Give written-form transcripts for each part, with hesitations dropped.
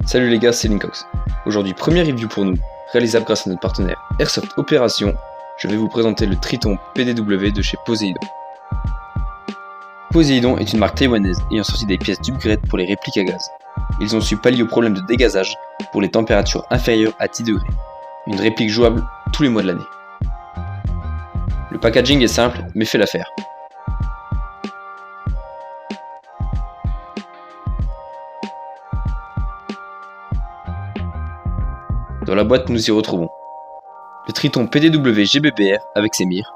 Salut les gars, c'est Linkox. Aujourd'hui, première review pour nous, réalisable grâce à notre partenaire Airsoft Opération. Je vais vous présenter le Triton PDW de chez Poséidon. Poséidon est une marque taïwanaise ayant sorti des pièces d'upgrade pour les répliques à gaz. Ils ont su pallier au problème de dégazage pour les températures inférieures à 10 degrés. Une réplique jouable tous les mois de l'année. Le packaging est simple mais fait l'affaire. Dans la boîte, nous y retrouvons le Triton PDW GBBR avec ses mires,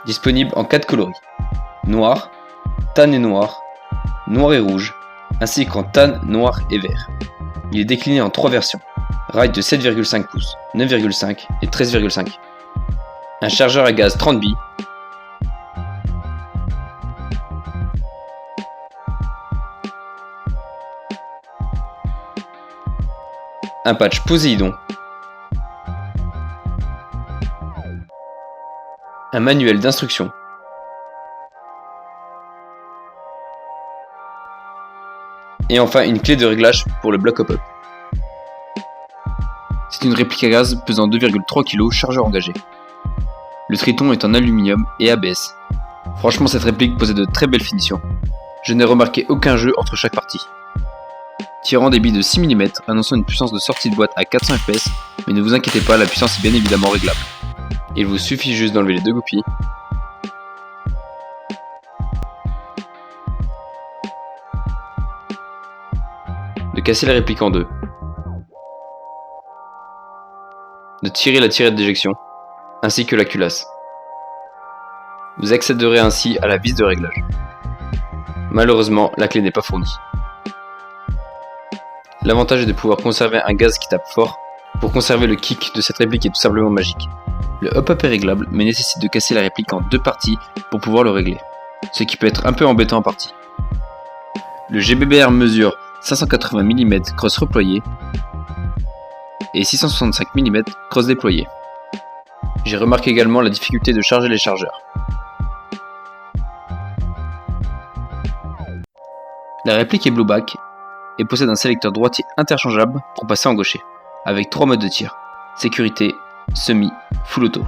disponible en 4 coloris, noir, tan et noir, noir et rouge, ainsi qu'en tan, noir et vert. Il est décliné en 3 versions, rail de 7,5 pouces, 9,5 et 13,5. Un chargeur à gaz 30 billes, un patch Poséidon, un manuel d'instruction, et enfin une clé de réglage pour le bloc hop-up. C'est une réplique à gaz pesant 2,3 kg, chargeur engagé. Le Triton est en aluminium et ABS. Franchement, cette réplique possède de très belles finitions. Je n'ai remarqué aucun jeu entre chaque partie. Tirant des billes de 6 mm, annonçant une puissance de sortie de boîte à 400 fps, mais ne vous inquiétez pas, la puissance est bien évidemment réglable. Il vous suffit juste d'enlever les deux goupilles, de casser la réplique en deux, de tirer la tirette d'éjection, ainsi que la culasse. Vous accéderez ainsi à la vis de réglage. Malheureusement, la clé n'est pas fournie. L'avantage est de pouvoir conserver un gaz qui tape fort. Pour conserver le kick de cette réplique est tout simplement magique. Le hop-up est réglable, mais nécessite de casser la réplique en deux parties pour pouvoir le régler, ce qui peut être un peu embêtant en partie. Le GBBR mesure 580 mm crosse reployée et 665 mm crosse déployée. J'ai remarqué également la difficulté de charger les chargeurs. La réplique est blueback et possède un sélecteur droitier interchangeable pour passer en gaucher, avec 3 modes de tir, sécurité, semi, full auto.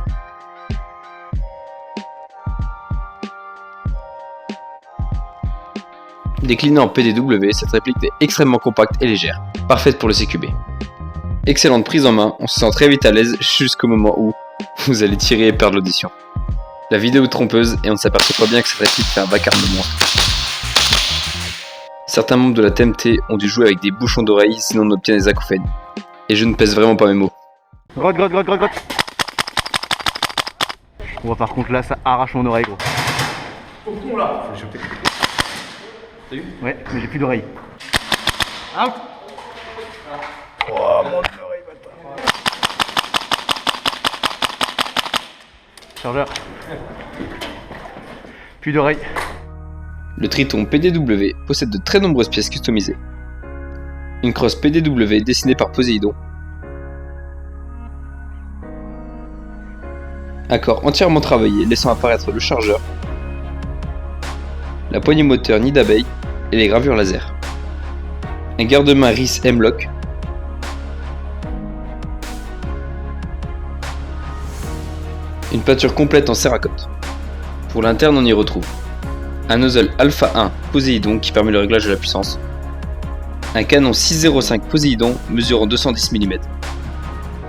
Déclinée en PDW, cette réplique est extrêmement compacte et légère, parfaite pour le CQB. Excellente prise en main, on se sent très vite à l'aise jusqu'au moment où vous allez tirer et perdre l'audition. La vidéo est trompeuse et on ne s'aperçoit pas bien que cette réplique fait un vacarme de monstre. Certains membres de la TMT ont dû jouer avec des bouchons d'oreilles sinon on obtient des acouphènes. Et je ne pèse vraiment pas mes mots. Grotte. On voit par contre là ça arrache mon oreille gros. Au fond là. T'as vu? Ouais, mais j'ai plus d'oreille. Out. Oh mon oreille bâtard. Chargeur. Plus d'oreille. Le Triton PDW possède de très nombreuses pièces customisées. Une crosse PDW dessinée par Poséidon. Un corps entièrement travaillé laissant apparaître le chargeur, la poignée moteur nid d'abeille et les gravures laser. Un garde-main RIS M-Lock. Une peinture complète en céracote. Pour l'interne, on y retrouve un nozzle Alpha 1 Poséidon qui permet le réglage de la puissance, un canon 6,05 Poséidon mesurant 210 mm,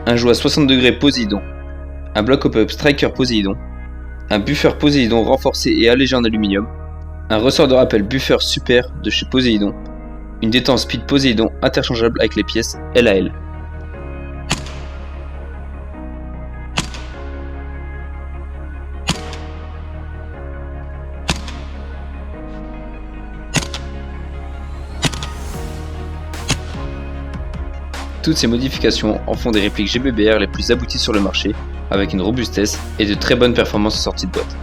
un joint 60 degrés Poséidon, un bloc hop-up Striker Poséidon, un buffer Poséidon renforcé et allégé en aluminium, un ressort de rappel buffer super de chez Poséidon, une détente speed Poséidon interchangeable avec les pièces L à L. Toutes ces modifications en font des répliques GBBR les plus abouties sur le marché, avec une robustesse et de très bonnes performances en sortie de boîte.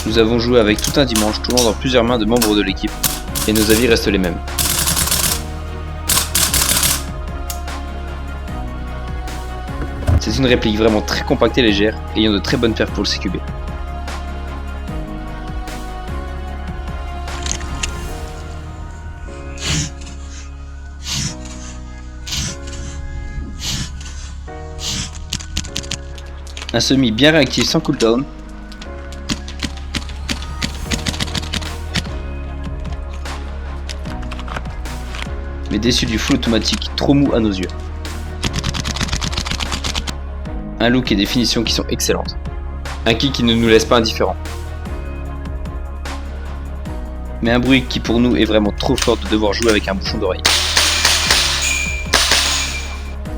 Nous avons joué avec tout un dimanche, tournant dans plusieurs mains de membres de l'équipe, et nos avis restent les mêmes. C'est une réplique vraiment très compacte et légère, ayant de très bonnes perfs pour le CQB. Un semi bien réactif sans cooldown. Mais déçu du full automatique trop mou à nos yeux. Un look et des finitions qui sont excellentes. Un kick qui ne nous laisse pas indifférents. Mais un bruit qui pour nous est vraiment trop fort de devoir jouer avec un bouchon d'oreille.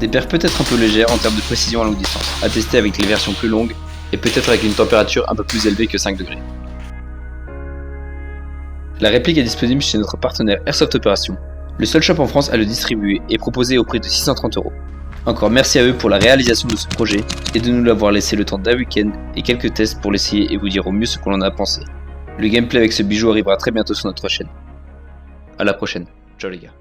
Des perfs peut-être un peu légères en termes de précision à longue distance, à tester avec les versions plus longues et peut-être avec une température un peu plus élevée que 5 degrés. La réplique est disponible chez notre partenaire Airsoft Opération, le seul shop en France à le distribuer et proposer au prix de 630 €. Encore merci à eux pour la réalisation de ce projet et de nous l'avoir laissé le temps d'un week-end et quelques tests pour l'essayer et vous dire au mieux ce qu'on en a pensé. Le gameplay avec ce bijou arrivera très bientôt sur notre chaîne. A la prochaine, ciao les gars.